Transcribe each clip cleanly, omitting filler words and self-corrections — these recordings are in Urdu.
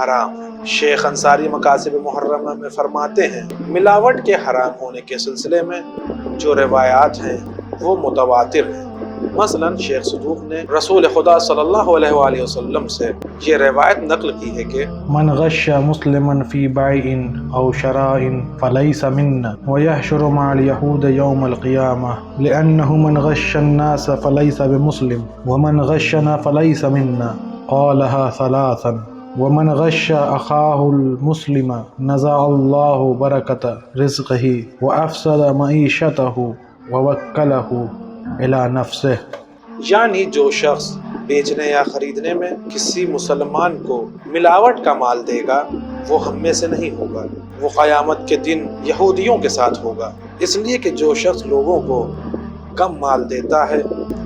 حرام ہے۔ شیخ انصاری مقاصد محرمہ میں فرماتے ہیں ملاوٹ کے حرام ہونے کے سلسلے میں جو روایات ہیں وہ متواتر ہیں۔ مثلا شیخ صدوق نے رسول خدا صلی اللہ علیہ وآلہ وسلم سے یہ روایت نقل کی ہے کہ من غش مسلما في بيع أو شراء فليس منا ويحشر مع اليهود يوم القيامة لأنه من غش الناس فليس بمسلم ومن غشنا فليس منا قالها ثلاثا ومن غش أخاه المسلم نزع الله بركة رزقه وأفسد معيشته ووكله إلى نفسه۔ یعنی جو شخص بیچنے یا خریدنے میں کسی مسلمان کو ملاوٹ کا مال دے گا وہ ہم میں سے نہیں ہوگا، وہ قیامت کے دن یہودیوں کے ساتھ ہوگا، اس لیے کہ جو شخص لوگوں کو کم مال دیتا ہے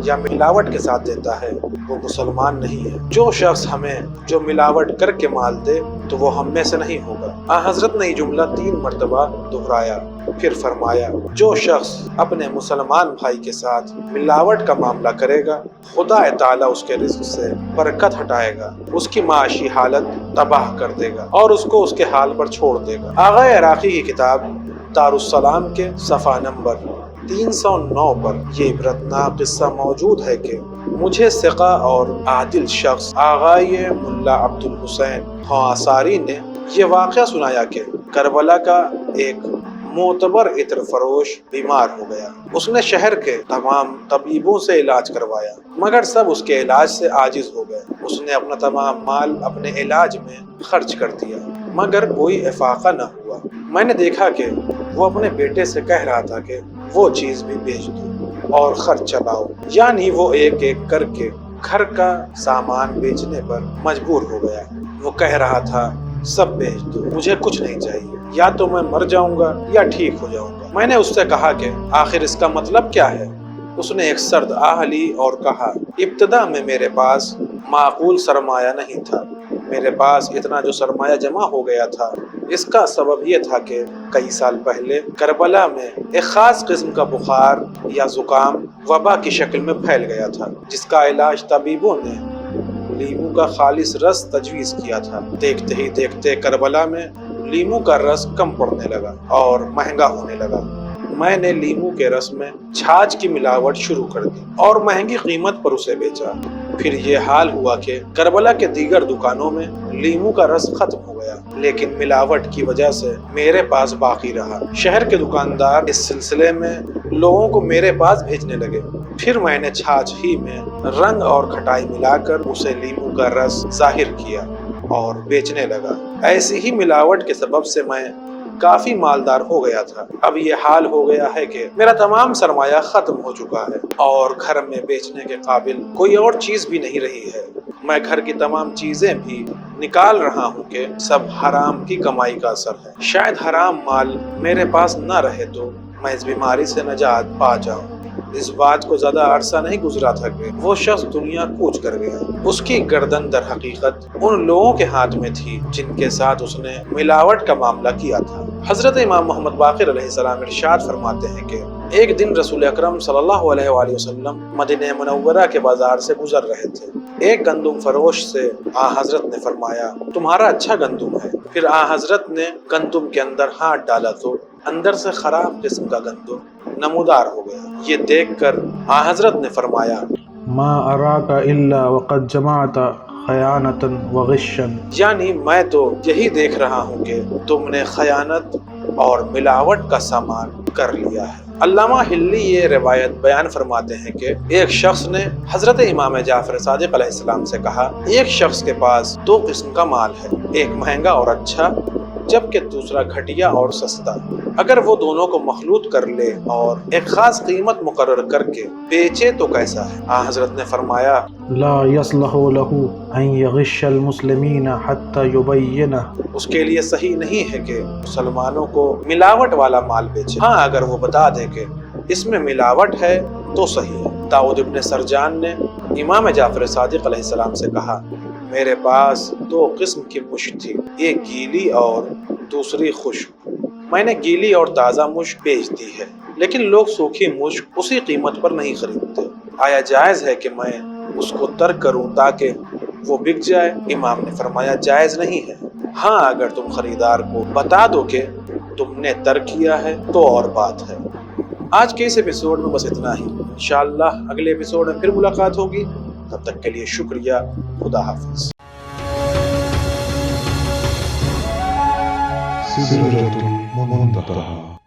یا ملاوٹ کے ساتھ دیتا ہے وہ مسلمان نہیں ہے۔ جو شخص ہمیں جو ملاوٹ کر کے مال دے تو وہ ہم میں سے نہیں ہوگا۔ حضرت نے یہ جملہ 3 مرتبہ دہرایا، پھر فرمایا جو شخص اپنے مسلمان بھائی کے ساتھ ملاوٹ کا معاملہ کرے گا خدا تعالیٰ اس کے رزق سے برکت ہٹائے گا، اس کی معاشی حالت تباہ کر دے گا اور اس کو اس کے حال پر چھوڑ دے گا۔ آغا عراقی کی کتاب دارالسلام کے صفحہ نمبر 309 پر یہ عبرتناک قصہ موجود ہے کہ مجھے ثقہ اور عادل شخص آغائے ملا عبد الحسین خواساری نے یہ واقعہ سنایا کہ کربلا کا ایک معتبر عطر فروش بیمار ہو گیا۔ اس نے شہر کے تمام طبیبوں سے علاج کروایا مگر سب اس کے علاج سے عاجز ہو گئے۔ اس نے اپنا تمام مال اپنے علاج میں خرچ کر دیا مگر کوئی افاقہ نہ ہوا۔ میں نے دیکھا کہ وہ اپنے بیٹے سے کہہ رہا تھا کہ وہ چیز بھی بیچ دو اور خرچ چلاؤ، یعنی وہ ایک ایک کر کے گھر کا سامان بیچنے پر مجبور ہو گیا۔ وہ کہہ رہا تھا سب بیچ دو، مجھے کچھ نہیں چاہیے، یا تو میں مر جاؤں گا یا ٹھیک ہو جاؤں گا۔ میں نے اس سے کہا کہ آخر اس کا مطلب کیا ہے؟ اس نے ایک سرد آہ لی اور کہا ابتدا میں میرے پاس معقول سرمایہ نہیں تھا، میرے پاس اتنا جو سرمایہ جمع ہو گیا تھا اس کا سبب یہ تھا کہ کئی سال پہلے کربلا میں ایک خاص قسم کا بخار یا زکام وبا کی شکل میں پھیل گیا تھا جس کا علاج طبیبوں نے لیمو کا خالص رس تجویز کیا تھا۔ دیکھتے ہی دیکھتے کربلا میں لیمو کا رس کم پڑنے لگا اور مہنگا ہونے لگا۔ میں نے لیمو کے رس میں چھاچھ کی ملاوٹ شروع کر دی اور مہنگی قیمت پر اسے بیچا۔ پھر یہ حال ہوا کہ کربلا کے دیگر دکانوں میں لیمو کا رس ختم ہو گیا لیکن ملاوٹ کی وجہ سے میرے پاس باقی رہا۔ شہر کے دکاندار اس سلسلے میں لوگوں کو میرے پاس بھیجنے لگے۔ پھر میں نے چھاچھ ہی میں رنگ اور کھٹائی ملا کر اسے لیمو کا رس ظاہر کیا اور بیچنے لگا۔ ایسی ہی ملاوٹ کے سبب سے میں کافی مالدار ہو گیا تھا۔ اب یہ حال ہو گیا ہے کہ میرا تمام سرمایہ ختم ہو چکا ہے اور گھر میں بیچنے کے قابل کوئی اور چیز بھی نہیں رہی ہے۔ میں گھر کی تمام چیزیں بھی نکال رہا ہوں کہ سب حرام کی کمائی کا اثر ہے۔ شاید حرام مال میرے پاس نہ رہے تو میں اس بیماری سے نجات پا جاؤں۔ اس بات کو زیادہ عرصہ نہیں گزرا تھا کہ وہ شخص دنیا کوچ کر گیا۔ اس کی گردن در حقیقت ان لوگوں کے ہاتھ میں تھی جن کے ساتھ اس نے ملاوٹ کا معاملہ کیا تھا۔ حضرت امام محمد باقر علیہ السلام ارشاد فرماتے ہیں کہ ایک دن رسول اکرم صلی اللہ علیہ وآلہ وسلم مدینہ منورہ کے بازار سے گزر رہے تھے۔ ایک گندم فروش سے حضرت نے فرمایا تمہارا اچھا گندم ہے۔ پھر حضرت نے گندم کے اندر ہاتھ ڈالا تو اندر سے خراب قسم کا گندم نمودار ہو گیا۔ یہ دیکھ کر حضرت نے فرمایا ما اراک الا وقد جمعت خیانتا وغشا، یعنی میں تو یہی دیکھ رہا ہوں کہ تم نے خیانت اور ملاوٹ کا سامان کر لیا ہے۔ علامہ ہلی یہ روایت بیان فرماتے ہیں کہ ایک شخص نے حضرت امام جعفر صادق علیہ السلام سے کہا ایک شخص کے پاس 2 قسم کا مال ہے، ایک مہنگا اور اچھا جبکہ دوسرا گھٹیا اور سستا۔ اگر وہ دونوں کو مخلوط کر لے اور ایک خاص قیمت مقرر کر کے بیچے تو کیسا ہے؟ حضرت نے فرمایا لا يصلح له ان يغش المسلمین حتى يبینہ، اس کے لیے صحیح نہیں ہے کہ مسلمانوں کو ملاوٹ والا مال بیچے، ہاں اگر وہ بتا دے کہ اس میں ملاوٹ ہے تو صحیح ہے۔ داؤد ابن سرجان نے امام جعفر صادق علیہ السلام سے کہا میرے پاس 2 قسم کی مشک تھی، ایک گیلی اور دوسری خشک۔ میں نے گیلی اور تازہ مشک بیچ دی ہے لیکن لوگ سوکھی مشک اسی قیمت پر نہیں خریدتے۔ آیا جائز ہے کہ میں اس کو ترک کروں تاکہ وہ بک جائے، امام نے فرمایا جائز نہیں ہے۔ ہاں اگر تم خریدار کو بتا دو کہ تم نے ترک کیا ہے تو اور بات ہے۔ آج کے اس ایپیسوڈ میں بس اتنا ہی، انشاءاللہ اگلے ایپیسوڈ میں پھر ملاقات ہوگی، تب تک کے لیے شکریہ، خدا حافظ۔ سدرة منتهى